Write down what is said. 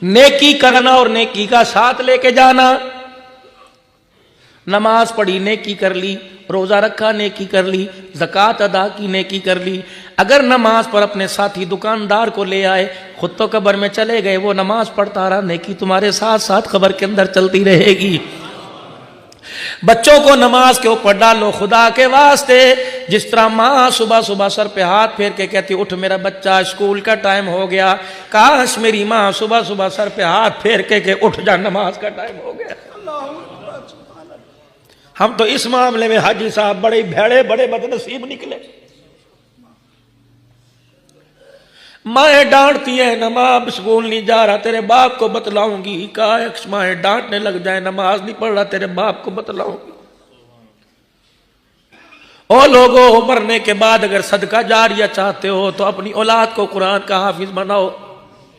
نیکی کرنا اور نیکی کا ساتھ لے کے جانا. نماز پڑھی نیکی کر لی، روزہ رکھا نیکی کر لی، زکوٰۃ ادا کی نیکی کر لی. اگر نماز پر اپنے ساتھی دکاندار کو لے آئے، خود تو قبر میں چلے گئے، وہ نماز پڑھتا رہا، نیکی تمہارے ساتھ ساتھ قبر کے اندر چلتی رہے گی. بچوں کو نماز کے اوپر ڈالو خدا کے واسطے. جس طرح ماں صبح صبح سر پہ ہاتھ پھیر کے کہتی اٹھ میرا بچہ اسکول کا ٹائم ہو گیا، کاش میری ماں صبح صبح سر پہ ہاتھ پھیر کے کہ اٹھ جا نماز کا ٹائم ہو گیا. ہم تو اس معاملے میں حاجی صاحب بڑے بھیڑے بڑے بد نصیب نکلے. مائیں ڈانٹتی ہیں نا، ماں اسکول نہیں جا رہا تیرے باپ کو بتلاؤں گی. کاش مائیں ڈانٹنے لگ جائیں نماز نہیں پڑھ رہا تیرے باپ کو بتلاؤں گی. او لوگوں، مرنے کے بعد اگر صدقہ جاریہ چاہتے ہو تو اپنی اولاد کو قرآن کا حافظ بناؤ.